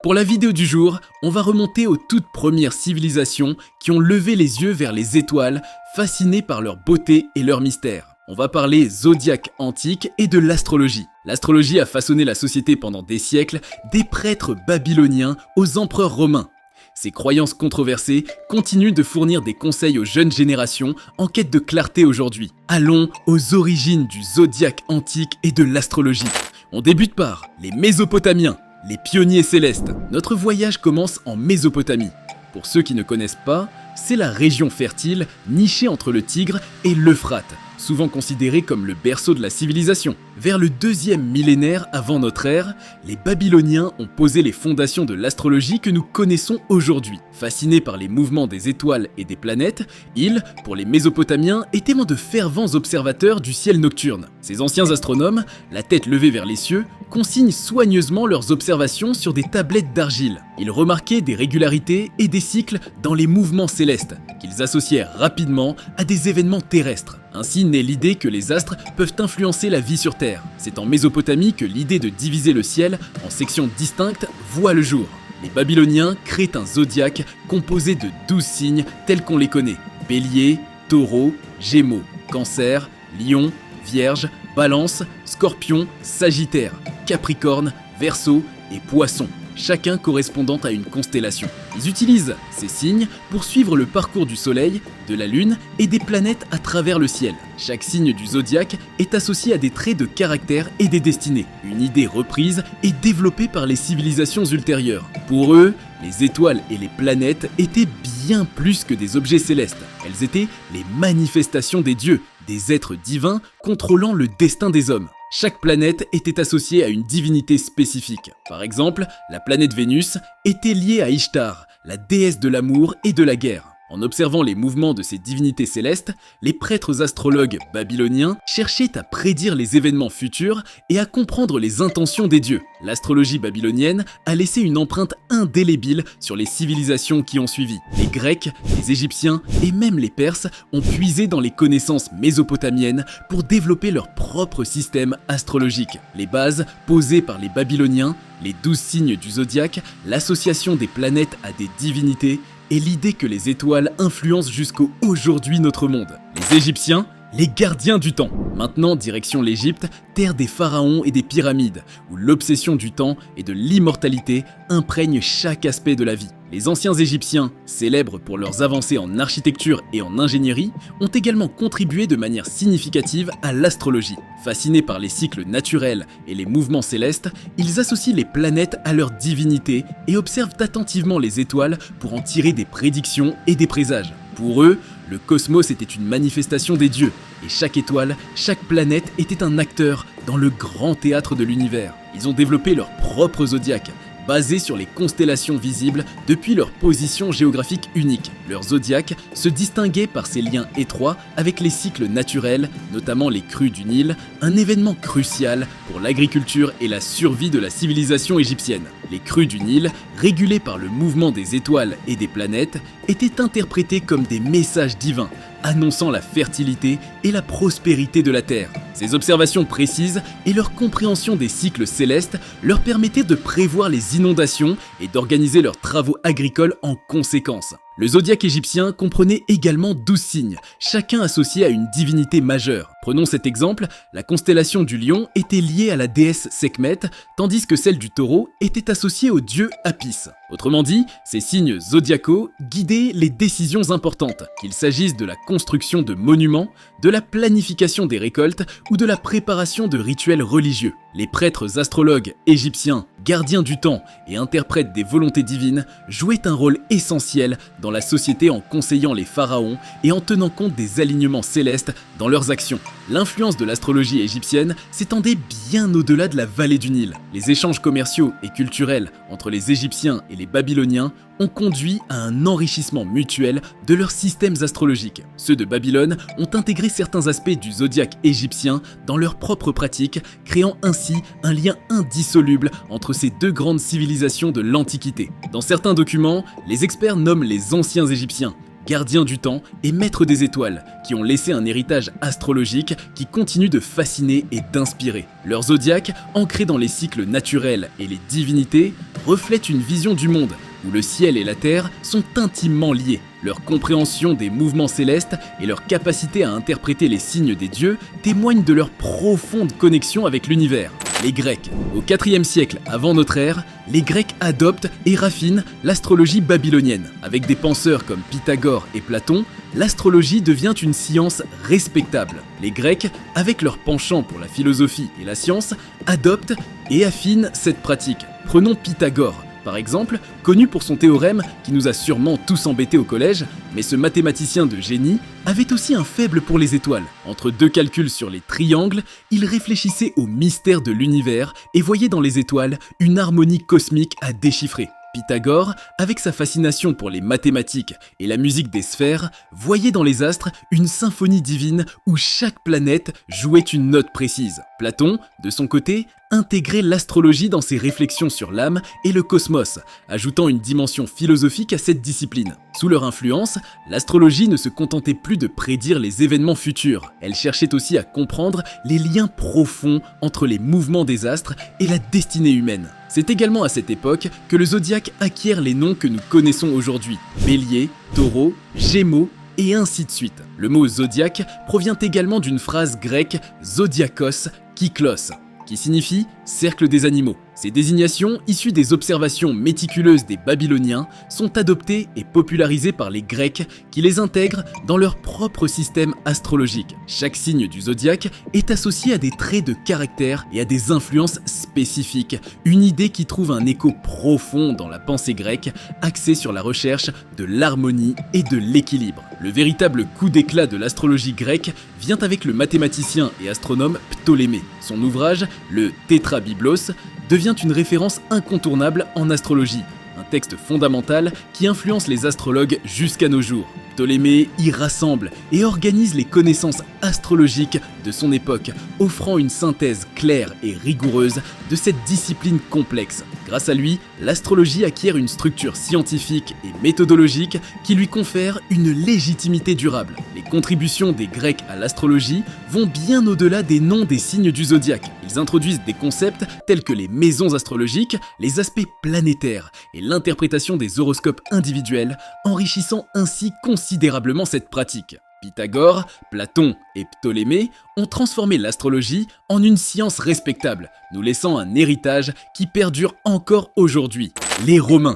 Pour la vidéo du jour, on va remonter aux toutes premières civilisations qui ont levé les yeux vers les étoiles, fascinés par leur beauté et leur mystère. On va parler zodiaque antique et de l'astrologie. L'astrologie a façonné la société pendant des siècles, des prêtres babyloniens aux empereurs romains. Ces croyances controversées continuent de fournir des conseils aux jeunes générations en quête de clarté aujourd'hui. Allons aux origines du zodiaque antique et de l'astrologie. On débute par les Mésopotamiens, les pionniers célestes. Notre voyage commence en Mésopotamie. Pour ceux qui ne connaissent pas, c'est la région fertile nichée entre le Tigre et l'Euphrate, souvent considérée comme le berceau de la civilisation. Vers le 2e millénaire avant notre ère, les Babyloniens ont posé les fondations de l'astrologie que nous connaissons aujourd'hui. Fascinés par les mouvements des étoiles et des planètes, ils, pour les Mésopotamiens, étaient de fervents observateurs du ciel nocturne. Ces anciens astronomes, la tête levée vers les cieux, consignent soigneusement leurs observations sur des tablettes d'argile. Ils remarquaient des régularités et des cycles dans les mouvements célestes, qu'ils associèrent rapidement à des événements terrestres. Ainsi naît l'idée que les astres peuvent influencer la vie sur Terre. C'est en Mésopotamie que l'idée de diviser le ciel en sections distinctes voit le jour. Les Babyloniens créent un zodiaque composé de 12 signes tels qu'on les connaît. Bélier, Taureau, Gémeaux, Cancer, Lion, Vierge, Balance, Scorpion, Sagittaire, Capricorne, Verseau et Poisson, chacun correspondant à une constellation. Ils utilisent ces signes pour suivre le parcours du Soleil, de la Lune et des planètes à travers le ciel. Chaque signe du zodiaque est associé à des traits de caractère et des destinées, une idée reprise et développée par les civilisations ultérieures. Pour eux, les étoiles et les planètes étaient bien plus que des objets célestes. Elles étaient les manifestations des dieux, des êtres divins contrôlant le destin des hommes. Chaque planète était associée à une divinité spécifique. Par exemple, la planète Vénus était liée à Ishtar, la déesse de l'amour et de la guerre. En observant les mouvements de ces divinités célestes, les prêtres astrologues babyloniens cherchaient à prédire les événements futurs et à comprendre les intentions des dieux. L'astrologie babylonienne a laissé une empreinte indélébile sur les civilisations qui ont suivi. Les Grecs, les Égyptiens et même les Perses ont puisé dans les connaissances mésopotamiennes pour développer leur propre système astrologique. Les bases posées par les Babyloniens, les 12 signes du zodiaque, l'association des planètes à des divinités, et l'idée que les étoiles influencent jusqu'au aujourd'hui notre monde. Les Égyptiens, les gardiens du temps. Maintenant, direction l'Égypte, terre des pharaons et des pyramides, où l'obsession du temps et de l'immortalité imprègne chaque aspect de la vie. Les anciens Égyptiens, célèbres pour leurs avancées en architecture et en ingénierie, ont également contribué de manière significative à l'astrologie. Fascinés par les cycles naturels et les mouvements célestes, ils associent les planètes à leur divinité et observent attentivement les étoiles pour en tirer des prédictions et des présages. Pour eux, le cosmos était une manifestation des dieux, et chaque étoile, chaque planète était un acteur dans le grand théâtre de l'univers. Ils ont développé leur propre zodiaque, basé sur les constellations visibles depuis leur position géographique unique. Leur zodiaque se distinguait par ses liens étroits avec les cycles naturels, notamment les crues du Nil, un événement crucial pour l'agriculture et la survie de la civilisation égyptienne. Les crues du Nil, régulées par le mouvement des étoiles et des planètes, étaient interprétées comme des messages divins, annonçant la fertilité et la prospérité de la Terre. Ces observations précises et leur compréhension des cycles célestes leur permettaient de prévoir les inondations et d'organiser leurs travaux agricoles en conséquence. Le zodiaque égyptien comprenait également 12 signes, chacun associé à une divinité majeure. Prenons cet exemple, la constellation du Lion était liée à la déesse Sekhmet, tandis que celle du Taureau était associée au dieu Apis. Autrement dit, ces signes zodiacaux guidaient les décisions importantes, qu'il s'agisse de la construction de monuments, de la planification des récoltes ou de la préparation de rituels religieux. Les prêtres astrologues égyptiens, gardiens du temps et interprètes des volontés divines, jouaient un rôle essentiel dans la société en conseillant les pharaons et en tenant compte des alignements célestes dans leurs actions. L'influence de l'astrologie égyptienne s'étendait bien au-delà de la vallée du Nil. Les échanges commerciaux et culturels entre les Égyptiens et les Babyloniens ont conduit à un enrichissement mutuel de leurs systèmes astrologiques. Ceux de Babylone ont intégré certains aspects du zodiaque égyptien dans leurs propres pratiques, créant ainsi un lien indissoluble entre ces deux grandes civilisations de l'Antiquité. Dans certains documents, les experts nomment les anciens Égyptiens, gardiens du temps et maîtres des étoiles, qui ont laissé un héritage astrologique qui continue de fasciner et d'inspirer. Leur zodiaque, ancré dans les cycles naturels et les divinités, reflète une vision du monde où le ciel et la terre sont intimement liés. Leur compréhension des mouvements célestes et leur capacité à interpréter les signes des dieux témoignent de leur profonde connexion avec l'univers. Les Grecs. Au IVe siècle avant notre ère, les Grecs adoptent et raffinent l'astrologie babylonienne. Avec des penseurs comme Pythagore et Platon, l'astrologie devient une science respectable. Les Grecs, avec leur penchant pour la philosophie et la science, adoptent et affinent cette pratique. Prenons Pythagore, par exemple, connu pour son théorème qui nous a sûrement tous embêtés au collège, mais ce mathématicien de génie avait aussi un faible pour les étoiles. Entre deux calculs sur les triangles, il réfléchissait au mystère de l'univers et voyait dans les étoiles une harmonie cosmique à déchiffrer. Pythagore, avec sa fascination pour les mathématiques et la musique des sphères, voyait dans les astres une symphonie divine où chaque planète jouait une note précise. Platon, de son côté, intégrait l'astrologie dans ses réflexions sur l'âme et le cosmos, ajoutant une dimension philosophique à cette discipline. Sous leur influence, l'astrologie ne se contentait plus de prédire les événements futurs. Elle cherchait aussi à comprendre les liens profonds entre les mouvements des astres et la destinée humaine. C'est également à cette époque que le zodiaque acquiert les noms que nous connaissons aujourd'hui: Bélier, Taureau, Gémeaux, et ainsi de suite. Le mot zodiaque provient également d'une phrase grecque zodiakos, kyklos, qui signifie cercle des animaux. Ces désignations, issues des observations méticuleuses des Babyloniens, sont adoptées et popularisées par les Grecs qui les intègrent dans leur propre système astrologique. Chaque signe du zodiaque est associé à des traits de caractère et à des influences spécifiques, une idée qui trouve un écho profond dans la pensée grecque, axée sur la recherche de l'harmonie et de l'équilibre. Le véritable coup d'éclat de l'astrologie grecque vient avec le mathématicien et astronome Ptolémée. Son ouvrage, le Tétrabiblos, devient une référence incontournable en astrologie, un texte fondamental qui influence les astrologues jusqu'à nos jours. Ptolémée y rassemble et organise les connaissances astrologiques de son époque, offrant une synthèse claire et rigoureuse de cette discipline complexe. Grâce à lui, l'astrologie acquiert une structure scientifique et méthodologique qui lui confère une légitimité durable. Les contributions des Grecs à l'astrologie vont bien au-delà des noms des signes du zodiaque. Ils introduisent des concepts tels que les maisons astrologiques, les aspects planétaires et l'interprétation des horoscopes individuels, enrichissant ainsi considérablement cette pratique. Pythagore, Platon et Ptolémée ont transformé l'astrologie en une science respectable, nous laissant un héritage qui perdure encore aujourd'hui. Les Romains.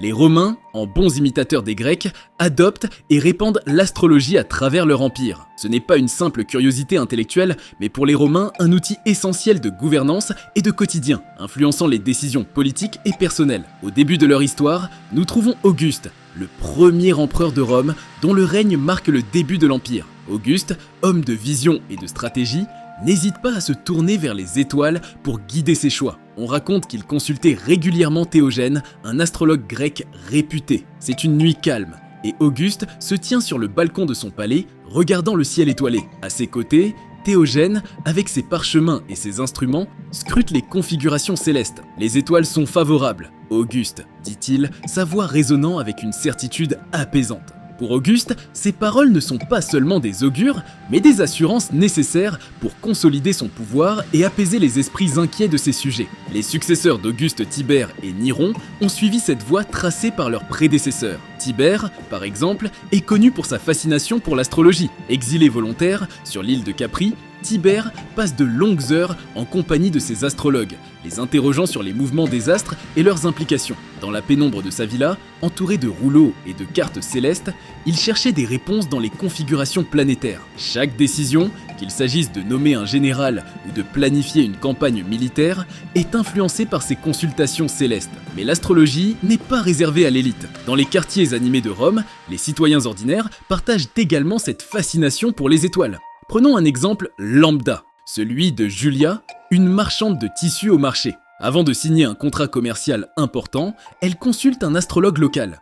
Les Romains, en bons imitateurs des Grecs, adoptent et répandent l'astrologie à travers leur empire. Ce n'est pas une simple curiosité intellectuelle, mais pour les Romains, un outil essentiel de gouvernance et de quotidien, influençant les décisions politiques et personnelles. Au début de leur histoire, nous trouvons Auguste, le premier empereur de Rome, dont le règne marque le début de l'Empire. Auguste, homme de vision et de stratégie, n'hésite pas à se tourner vers les étoiles pour guider ses choix. On raconte qu'il consultait régulièrement Théogène, un astrologue grec réputé. C'est une nuit calme, et Auguste se tient sur le balcon de son palais, regardant le ciel étoilé. À ses côtés, Théogène, avec ses parchemins et ses instruments, scrute les configurations célestes. Les étoiles sont favorables. Auguste, dit-il, sa voix résonnant avec une certitude apaisante. Pour Auguste, ces paroles ne sont pas seulement des augures, mais des assurances nécessaires pour consolider son pouvoir et apaiser les esprits inquiets de ses sujets. Les successeurs d'Auguste, Tibère et Néron ont suivi cette voie tracée par leurs prédécesseurs. Tibère, par exemple, est connu pour sa fascination pour l'astrologie. Exilé volontaire sur l'île de Capri, Tibère passe de longues heures en compagnie de ses astrologues, les interrogeant sur les mouvements des astres et leurs implications. Dans la pénombre de sa villa, entouré de rouleaux et de cartes célestes, il cherchait des réponses dans les configurations planétaires. Chaque décision, qu'il s'agisse de nommer un général ou de planifier une campagne militaire, est influencée par ces consultations célestes. Mais l'astrologie n'est pas réservée à l'élite. Dans les quartiers animés de Rome, les citoyens ordinaires partagent également cette fascination pour les étoiles. Prenons un exemple lambda, celui de Julia, une marchande de tissus au marché. Avant de signer un contrat commercial important, elle consulte un astrologue local.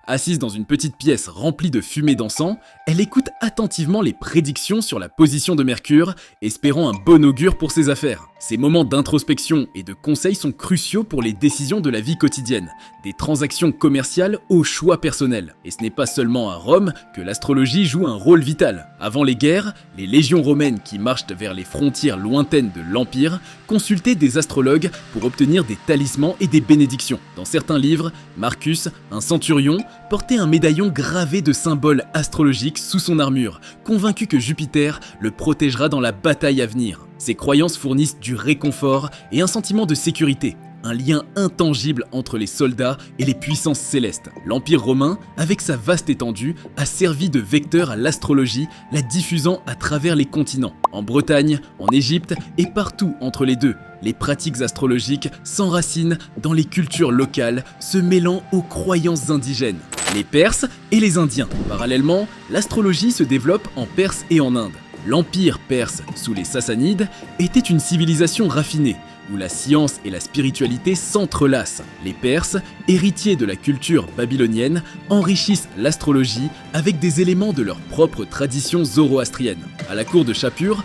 Assise dans une petite pièce remplie de fumée d'encens, elle écoute attentivement les prédictions sur la position de Mercure, espérant un bon augure pour ses affaires. Ces moments d'introspection et de conseil sont cruciaux pour les décisions de la vie quotidienne, des transactions commerciales aux choix personnels. Et ce n'est pas seulement à Rome que l'astrologie joue un rôle vital. Avant les guerres, les légions romaines qui marchent vers les frontières lointaines de l'Empire consultaient des astrologues pour obtenir des talismans et des bénédictions. Dans certains livres, Marcus, un centurion, portait un médaillon gravé de symboles astrologiques sous son armure, convaincu que Jupiter le protégera dans la bataille à venir. Ces croyances fournissent du réconfort et un sentiment de sécurité, un lien intangible entre les soldats et les puissances célestes. L'Empire romain, avec sa vaste étendue, a servi de vecteur à l'astrologie, la diffusant à travers les continents. En Bretagne, en Égypte et partout entre les deux, les pratiques astrologiques s'enracinent dans les cultures locales, se mêlant aux croyances indigènes. Les Perses et les Indiens. Parallèlement, l'astrologie se développe en Perse et en Inde. L'Empire perse, sous les Sassanides, était une civilisation raffinée, où la science et la spiritualité s'entrelacent. Les Perses, héritiers de la culture babylonienne, enrichissent l'astrologie avec des éléments de leur propre tradition zoroastrienne. À la cour de Shapur,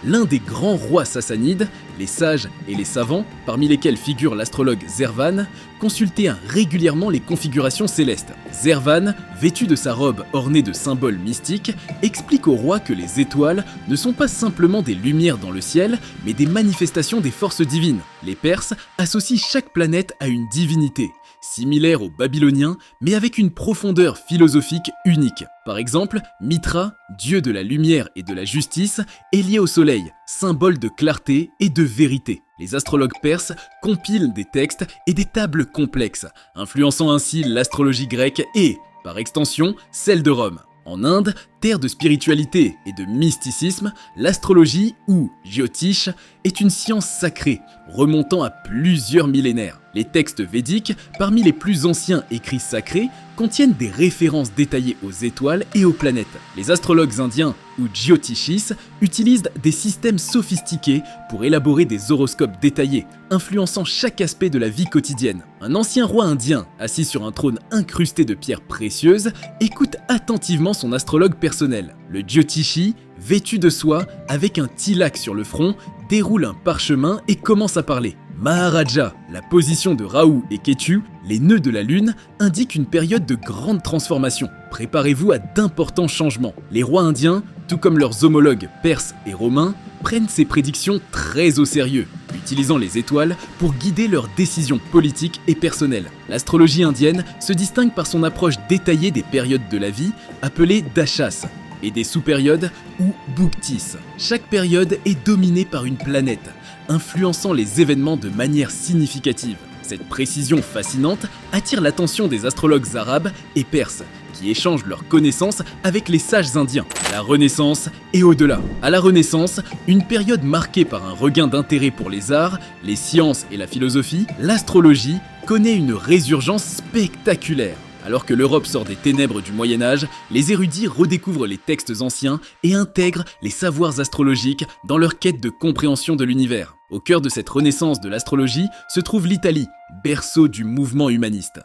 l'un des grands rois sassanides, les sages et les savants, parmi lesquels figure l'astrologue Zervan, consultaient régulièrement les configurations célestes. Zervan, vêtu de sa robe ornée de symboles mystiques, explique au roi que les étoiles ne sont pas simplement des lumières dans le ciel, mais des manifestations des forces divines. Les Perses associent chaque planète à une divinité, similaire aux Babyloniens, mais avec une profondeur philosophique unique. Par exemple, Mitra, dieu de la lumière et de la justice, est lié au soleil, symbole de clarté et de vérité. Les astrologues perses compilent des textes et des tables complexes, influençant ainsi l'astrologie grecque et, par extension, celle de Rome. En Inde, terre de spiritualité et de mysticisme, l'astrologie, ou Jyotish, est une science sacrée, remontant à plusieurs millénaires. Les textes védiques, parmi les plus anciens écrits sacrés, contiennent des références détaillées aux étoiles et aux planètes. Les astrologues indiens, ou Jyotishis, utilisent des systèmes sophistiqués pour élaborer des horoscopes détaillés, influençant chaque aspect de la vie quotidienne. Un ancien roi indien, assis sur un trône incrusté de pierres précieuses, écoute attentivement son astrologue personnel. Le Jyotishi, vêtu de soie, avec un tilak sur le front, déroule un parchemin et commence à parler. Maharaja, la position de Rahu et Ketu, les nœuds de la lune, indiquent une période de grande transformation. Préparez-vous à d'importants changements. Les rois indiens, tout comme leurs homologues perses et romains, prennent ces prédictions très au sérieux, utilisant les étoiles pour guider leurs décisions politiques et personnelles. L'astrologie indienne se distingue par son approche détaillée des périodes de la vie, appelées dashas, et des sous-périodes ou bhuktis. Chaque période est dominée par une planète, influençant les événements de manière significative. Cette précision fascinante attire l'attention des astrologues arabes et perses, qui échangent leurs connaissances avec les sages indiens. La Renaissance et au-delà. À la Renaissance, une période marquée par un regain d'intérêt pour les arts, les sciences et la philosophie, l'astrologie connaît une résurgence spectaculaire. Alors que l'Europe sort des ténèbres du Moyen-Âge, les érudits redécouvrent les textes anciens et intègrent les savoirs astrologiques dans leur quête de compréhension de l'univers. Au cœur de cette renaissance de l'astrologie se trouve l'Italie, berceau du mouvement humaniste.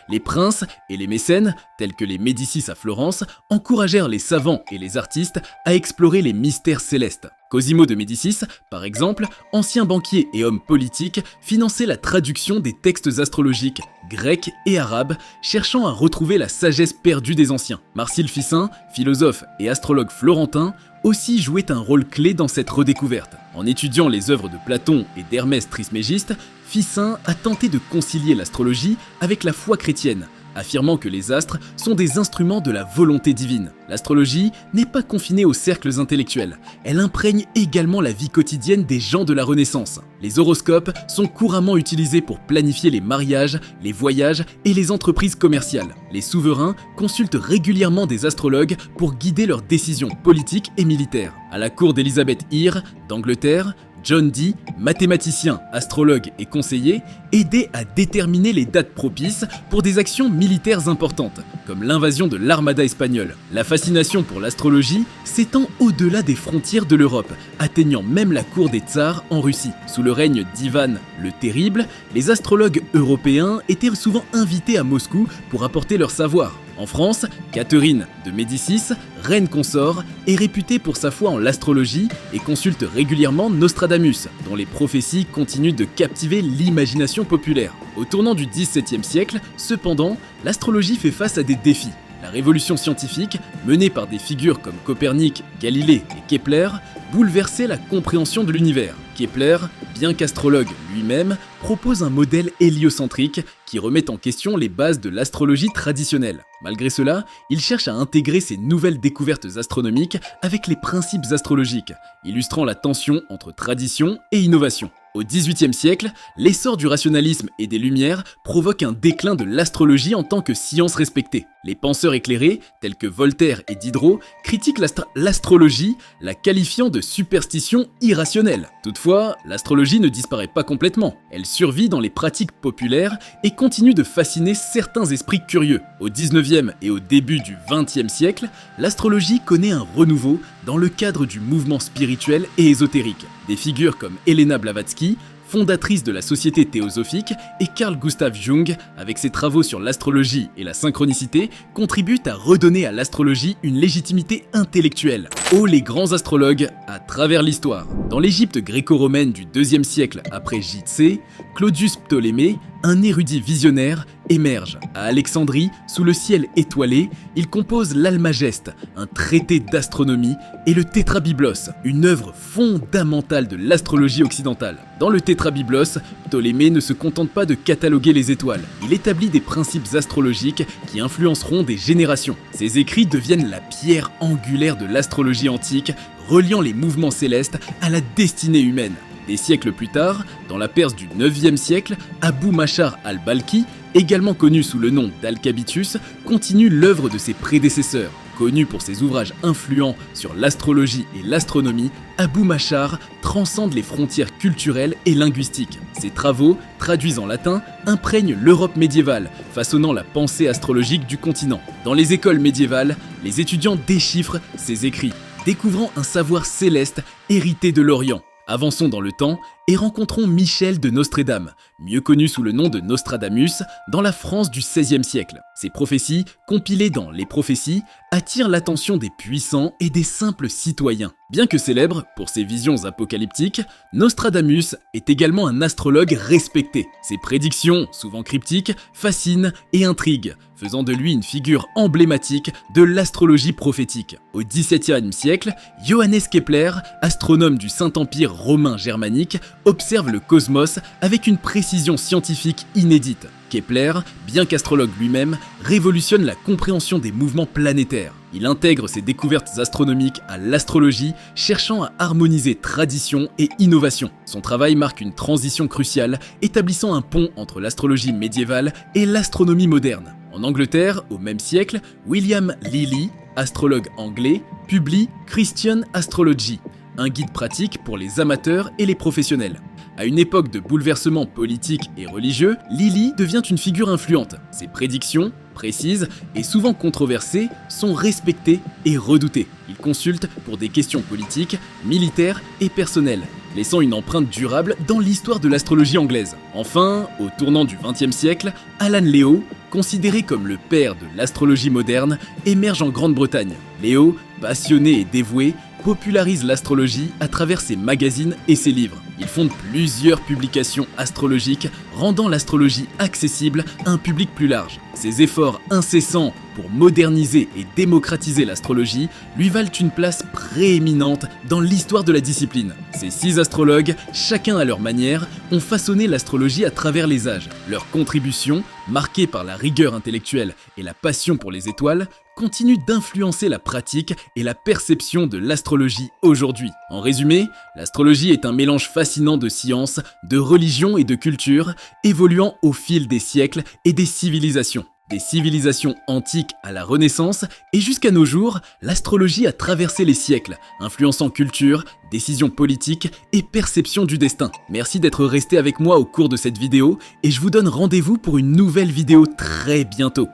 Les princes et les mécènes, tels que les Médicis à Florence, encouragèrent les savants et les artistes à explorer les mystères célestes. Cosimo de Médicis, par exemple, ancien banquier et homme politique, finançait la traduction des textes astrologiques grecs et arabes, cherchant à retrouver la sagesse perdue des anciens. Marsile Ficin, philosophe et astrologue florentin, aussi jouait un rôle clé dans cette redécouverte. En étudiant les œuvres de Platon et d'Hermès Trismégiste, Ficin a tenté de concilier l'astrologie avec la foi chrétienne, affirmant que les astres sont des instruments de la volonté divine. L'astrologie n'est pas confinée aux cercles intellectuels, elle imprègne également la vie quotidienne des gens de la Renaissance. Les horoscopes sont couramment utilisés pour planifier les mariages, les voyages et les entreprises commerciales. Les souverains consultent régulièrement des astrologues pour guider leurs décisions politiques et militaires. À la cour d'Élisabeth I d'Angleterre, John Dee, mathématicien, astrologue et conseiller, aidait à déterminer les dates propices pour des actions militaires importantes, comme l'invasion de l'Armada espagnole. La fascination pour l'astrologie s'étend au-delà des frontières de l'Europe, atteignant même la cour des tsars en Russie. Sous le règne d'Ivan le Terrible, les astrologues européens étaient souvent invités à Moscou pour apporter leur savoir. En France, Catherine de Médicis, reine consort, est réputée pour sa foi en l'astrologie et consulte régulièrement Nostradamus, dont les prophéties continuent de captiver l'imagination populaire. Au tournant du XVIIe siècle, cependant, l'astrologie fait face à des défis. La révolution scientifique, menée par des figures comme Copernic, Galilée et Kepler, bouleversait la compréhension de l'univers. Kepler, bien qu'astrologue lui-même, propose un modèle héliocentrique qui remet en question les bases de l'astrologie traditionnelle. Malgré cela, il cherche à intégrer ces nouvelles découvertes astronomiques avec les principes astrologiques, illustrant la tension entre tradition et innovation. Au XVIIIe siècle, l'essor du rationalisme et des Lumières provoque un déclin de l'astrologie en tant que science respectée. Les penseurs éclairés, tels que Voltaire et Diderot, critiquent l'astrologie, la qualifiant de superstition irrationnelle. Toutefois, l'astrologie ne disparaît pas complètement. Elle survit dans les pratiques populaires et continue de fasciner certains esprits curieux. Au XIXe et au début du XXe siècle, l'astrologie connaît un renouveau dans le cadre du mouvement spirituel et ésotérique. Des figures comme Helena Blavatsky, fondatrice de la Société théosophique, et Carl Gustav Jung, avec ses travaux sur l'astrologie et la synchronicité, contribuent à redonner à l'astrologie une légitimité intellectuelle. Oh les grands astrologues à travers l'histoire. Dans l'Égypte gréco-romaine du IIe siècle après J.C., Claudius Ptolémée, un érudit visionnaire, émerge. À Alexandrie, sous le ciel étoilé, il compose l'Almageste, un traité d'astronomie, et le Tétrabiblos, une œuvre fondamentale de l'astrologie occidentale. Dans le Tétrabiblos, Ptolémée ne se contente pas de cataloguer les étoiles, il établit des principes astrologiques qui influenceront des générations. Ses écrits deviennent la pierre angulaire de l'astrologie antique, reliant les mouvements célestes à la destinée humaine. Des siècles plus tard, dans la Perse du IXe siècle, Abou Machar al-Balkhi, également connu sous le nom d'Alcabitus, continue l'œuvre de ses prédécesseurs. Connu pour ses ouvrages influents sur l'astrologie et l'astronomie, Abou Machar transcende les frontières culturelles et linguistiques. Ses travaux, traduits en latin, imprègnent l'Europe médiévale, façonnant la pensée astrologique du continent. Dans les écoles médiévales, les étudiants déchiffrent ses écrits, découvrant un savoir céleste hérité de l'Orient. Avançons dans le temps et rencontrons Michel de Nostredame, mieux connu sous le nom de Nostradamus, dans la France du XVIe siècle. Ses prophéties, compilées dans Les Prophéties, attirent l'attention des puissants et des simples citoyens. Bien que célèbre pour ses visions apocalyptiques, Nostradamus est également un astrologue respecté. Ses prédictions, souvent cryptiques, fascinent et intriguent, faisant de lui une figure emblématique de l'astrologie prophétique. Au XVIIe siècle, Johannes Kepler, astronome du Saint-Empire romain germanique, observe le cosmos avec une précision scientifique inédite. Kepler, bien qu'astrologue lui-même, révolutionne la compréhension des mouvements planétaires. Il intègre ses découvertes astronomiques à l'astrologie, cherchant à harmoniser tradition et innovation. Son travail marque une transition cruciale, établissant un pont entre l'astrologie médiévale et l'astronomie moderne. En Angleterre, au même siècle, William Lilly, astrologue anglais, publie Christian Astrology, un guide pratique pour les amateurs et les professionnels. À une époque de bouleversements politiques et religieux, Lilly devient une figure influente. Ses prédictions, précises et souvent controversées, sont respectées et redoutées. Il consulte pour des questions politiques, militaires et personnelles, laissant une empreinte durable dans l'histoire de l'astrologie anglaise. Enfin, au tournant du XXe siècle, Alan Leo, considéré comme le père de l'astrologie moderne, émerge en Grande-Bretagne. Leo, passionné et dévoué, popularise l'astrologie à travers ses magazines et ses livres. Il fonde plusieurs publications astrologiques, rendant l'astrologie accessible à un public plus large. Ses efforts incessants pour moderniser et démocratiser l'astrologie lui valent une place prééminente dans l'histoire de la discipline. Ces 6 astrologues, chacun à leur manière, ont façonné l'astrologie à travers les âges. Leur contribution, marquée par la rigueur intellectuelle et la passion pour les étoiles, continue d'influencer la pratique et la perception de l'astrologie aujourd'hui. En résumé, l'astrologie est un mélange fascinant de science, de religion et de culture, évoluant au fil des siècles et des civilisations. Des civilisations antiques à la Renaissance et jusqu'à nos jours, l'astrologie a traversé les siècles, influençant culture, décisions politiques et perception du destin. Merci d'être resté avec moi au cours de cette vidéo et je vous donne rendez-vous pour une nouvelle vidéo très bientôt.